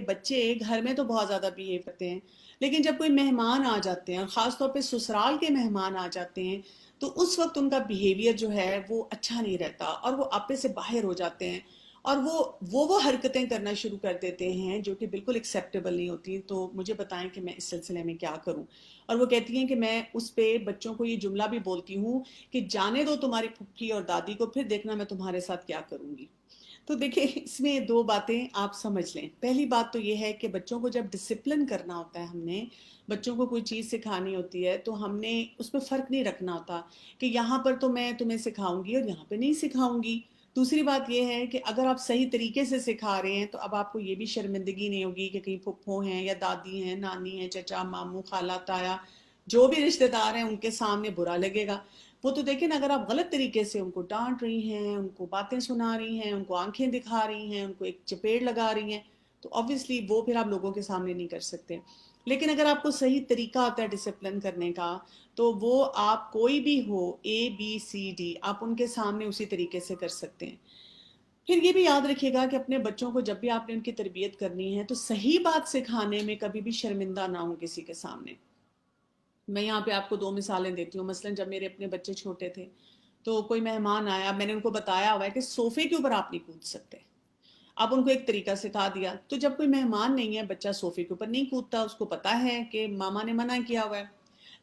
بچے گھر میں تو بہت زیادہ بیہیو کرتے ہیں، لیکن جب کوئی مہمان آ جاتے ہیں اور خاص طور پہ سسرال کے مہمان آ جاتے ہیں تو اس وقت ان کا بیہیویئر جو ہے وہ اچھا نہیں رہتا اور وہ آپے سے باہر ہو جاتے ہیں اور وہ حرکتیں کرنا شروع کر دیتے ہیں جو کہ بالکل ایکسیپٹیبل نہیں ہوتی. تو مجھے بتائیں کہ میں اس سلسلے میں کیا کروں. اور وہ کہتی ہیں کہ میں اس پہ بچوں کو یہ جملہ بھی بولتی ہوں کہ جانے دو تمہاری پھپھی اور دادی کو، پھر دیکھنا میں تمہارے ساتھ کیا کروں گی. تو دیکھیں اس میں دو باتیں آپ سمجھ لیں. پہلی بات تو یہ ہے کہ بچوں کو جب ڈسپلن کرنا ہوتا ہے، ہم نے بچوں کو کوئی چیز سکھانی ہوتی ہے تو ہم نے اس پہ فرق نہیں رکھنا ہوتا کہ یہاں پر تو میں تمہیں سکھاؤں گی اور یہاں پہ نہیں سکھاؤں گی. دوسری بات یہ ہے کہ اگر آپ صحیح طریقے سے سکھا رہے ہیں تو اب آپ کو یہ بھی شرمندگی نہیں ہوگی کہ کہیں پھپھو ہیں یا دادی ہیں، نانی ہیں، چچا، ماموں، خالہ، تایا، جو بھی رشتہ دار ہیں ان کے سامنے برا لگے گا. وہ تو دیکھیں نا، اگر آپ غلط طریقے سے ان کو ڈانٹ رہی ہیں، ان کو باتیں سنا رہی ہیں، ان کو آنکھیں دکھا رہی ہیں، ان کو ایک چپیڑ لگا رہی ہیں، تو obviously وہ پھر آپ لوگوں کے سامنے نہیں کر سکتے. لیکن اگر آپ کو صحیح طریقہ آتا ہے ڈسپلن کرنے کا تو وہ آپ کوئی بھی ہو، ABCD، آپ ان کے سامنے اسی طریقے سے کر سکتے ہیں. پھر یہ بھی یاد رکھیے گا کہ اپنے بچوں کو جب بھی آپ نے ان کی تربیت کرنی ہے تو صحیح بات سکھانے میں کبھی بھی شرمندہ نہ ہو کسی کے سامنے. میں یہاں پہ آپ کو دو مثالیں دیتی ہوں. مثلا جب میرے اپنے بچے چھوٹے تھے تو کوئی مہمان آیا، میں نے ان کو بتایا ہوا ہے کہ صوفے کے اوپر آپ نہیں کود سکتے. اب ان کو ایک طریقہ سکھا دیا، تو جب کوئی مہمان نہیں ہے بچہ صوفے کے اوپر نہیں کودتا، اس کو پتا ہے کہ ماما نے منع کیا ہوا ہے.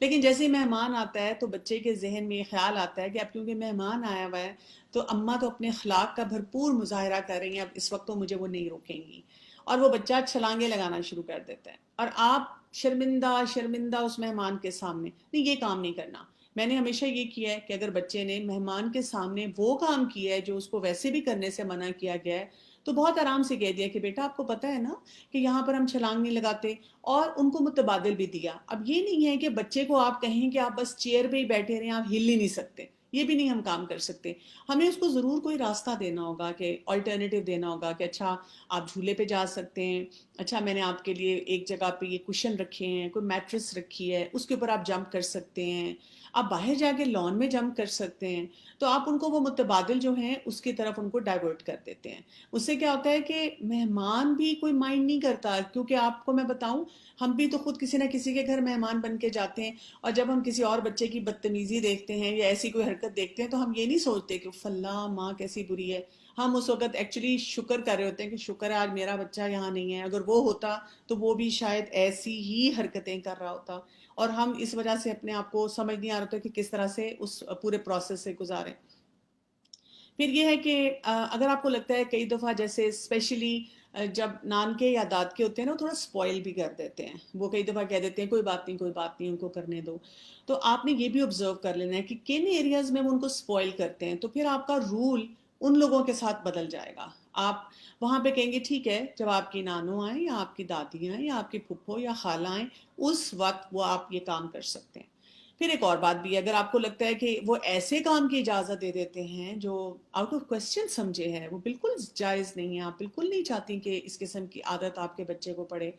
لیکن جیسے ہی مہمان آتا ہے تو بچے کے ذہن میں یہ خیال آتا ہے کہ اب کیونکہ مہمان آیا ہوا ہے تو اماں تو اپنے اخلاق کا بھرپور مظاہرہ کر رہی ہیں، اب اس وقت تو مجھے وہ نہیں روکیں گی. اور وہ بچہ چھلانگے لگانا شروع کر دیتا ہے اور آپ شرمندہ شرمندہ اس مہمان کے سامنے. نہیں، یہ کام نہیں کرنا. میں نے ہمیشہ یہ کیا ہے کہ اگر بچے نے مہمان کے سامنے وہ کام کیا ہے جو اس کو ویسے بھی کرنے سے منع کیا گیا ہے تو بہت آرام سے کہہ دیا کہ بیٹا آپ کو پتہ ہے نا کہ یہاں پر ہم چھلانگ نہیں لگاتے، اور ان کو متبادل بھی دیا. اب یہ نہیں ہے کہ بچے کو آپ کہیں کہ آپ بس چیئر پہ ہی بیٹھے رہیں، آپ ہل ہی نہیں سکتے. یہ بھی نہیں ہم کام کر سکتے. ہمیں اس کو ضرور کوئی راستہ دینا ہوگا، کہ آلٹرنیٹیو دینا ہوگا کہ اچھا آپ جھولے پہ جا سکتے ہیں، اچھا میں نے آپ کے لیے ایک جگہ پہ یہ کشن رکھے ہیں، کوئی میٹرس رکھی ہے، اس کے اوپر آپ جمپ کر سکتے ہیں، آپ باہر جا کے لان میں جمپ کر سکتے ہیں. تو آپ ان کو وہ متبادل جو ہیں اس کی طرف ان کو ڈائیورٹ کر دیتے ہیں. اس سے کیا ہوتا ہے کہ مہمان بھی کوئی مائنڈ نہیں کرتا. کیونکہ آپ کو میں بتاؤں، ہم بھی تو خود کسی نہ کسی کے گھر مہمان بن کے جاتے ہیں، اور جب ہم کسی اور بچے کی بدتمیزی دیکھتے ہیں یا ایسی کوئی حرکت دیکھتے ہیں تو ہم یہ نہیں سوچتے کہ فلاں ماں کیسی بری ہے. ہم اس وقت ایکچولی شکر کر رہے ہوتے ہیں کہ شکر ہے آج میرا بچہ یہاں نہیں ہے، اگر وہ ہوتا تو وہ بھی شاید ایسی ہی حرکتیں کر رہا ہوتا. اور ہم اس وجہ سے اپنے آپ کو سمجھ نہیں آ رہا تھا کہ کس طرح سے اس پورے پروسیس سے گزاریں. پھر یہ ہے کہ اگر آپ کو لگتا ہے کئی دفعہ جیسے اسپیشلی جب نانکے یا دادکے ہوتے ہیں نا، تھوڑا سپوائل بھی کر دیتے ہیں. وہ کئی دفعہ کہہ دیتے ہیں کوئی بات نہیں کوئی بات نہیں، ان کو کرنے دو. تو آپ نے یہ بھی آبزرو کر لینا ہے کہ کن ایریاز میں وہ ان کو سپوائل کرتے ہیں. تو پھر آپ کا رول ان لوگوں کے ساتھ بدل جائے گا. آپ وہاں پہ کہیں گے ٹھیک ہے، جب آپ کی نانو آئیں یا آپ کی دادی آئیں یا آپ کی پھپھو یا خالہ آئیں، اس وقت وہ آپ یہ کام کر سکتے ہیں. پھر ایک اور بات بھی ہے، اگر آپ کو لگتا ہے کہ وہ ایسے کام کی اجازت دے دیتے ہیں جو آؤٹ آف کوسچن سمجھے ہیں، وہ بالکل جائز نہیں ہے، آپ بالکل نہیں چاہتی کہ اس قسم کی عادت آپ کے بچے کو پڑے،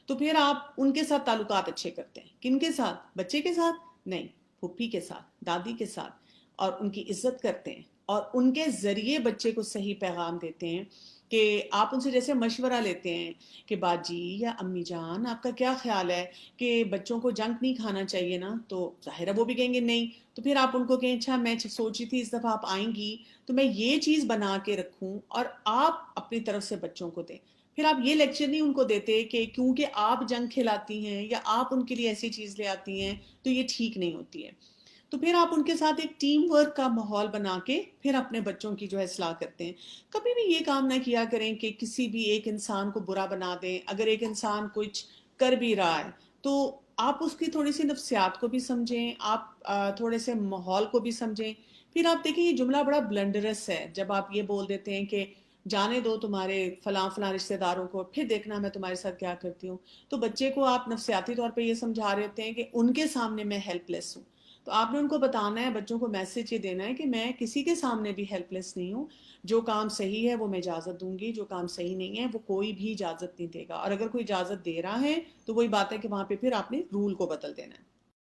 تو پھر آپ ان کے ساتھ تعلقات اچھے کرتے ہیں. کن کے ساتھ؟ بچے کے ساتھ نہیں، پھپھی کے ساتھ، دادی کے ساتھ، اور ان کی عزت کرتے ہیں اور ان کے ذریعے بچے کو صحیح پیغام دیتے ہیں. کہ آپ ان سے جیسے مشورہ لیتے ہیں کہ باجی یا امی جان آپ کا کیا خیال ہے کہ بچوں کو جنک نہیں کھانا چاہیے نا، تو ظاہر ہے وہ بھی کہیں گے نہیں. تو پھر آپ ان کو کہیں اچھا میں سوچی تھی اس دفعہ آپ آئیں گی تو میں یہ چیز بنا کے رکھوں، اور آپ اپنی طرف سے بچوں کو دیں. پھر آپ یہ لیکچر نہیں ان کو دیتے کہ کیونکہ آپ جنک کھلاتی ہیں یا آپ ان کے لیے ایسی چیز لے آتی ہیں تو یہ ٹھیک نہیں ہوتی ہے. تو پھر آپ ان کے ساتھ ایک ٹیم ورک کا ماحول بنا کے پھر اپنے بچوں کی جو ہے اصلاح کرتے ہیں. کبھی بھی یہ کام نہ کیا کریں کہ کسی بھی ایک انسان کو برا بنا دیں. اگر ایک انسان کچھ کر بھی رہا ہے تو آپ اس کی تھوڑی سی نفسیات کو بھی سمجھیں، آپ تھوڑے سے ماحول کو بھی سمجھیں. پھر آپ دیکھیں یہ جملہ بڑا بلنڈرس ہے جب آپ یہ بول دیتے ہیں کہ جانے دو تمہارے فلاں فلاں رشتہ داروں کو، پھر دیکھنا میں تمہارے ساتھ کیا کرتی ہوں. تو بچے کو آپ نفسیاتی طور پہ یہ سمجھا رہے ہوتے ہیں کہ ان کے سامنے میں ہیلپ لیس ہوں. تو آپ نے ان کو بتانا ہے، بچوں کو میسج یہ دینا ہے کہ میں کسی کے سامنے بھی ہیلپ لیس نہیں ہوں. جو کام صحیح ہے وہ میں اجازت دوں گی، جو کام صحیح نہیں ہے وہ کوئی بھی اجازت نہیں دے گا. اور اگر کوئی اجازت دے رہا ہے تو وہی بات ہے کہ وہاں پہ پھر آپ نے رول کو بدل دینا ہے.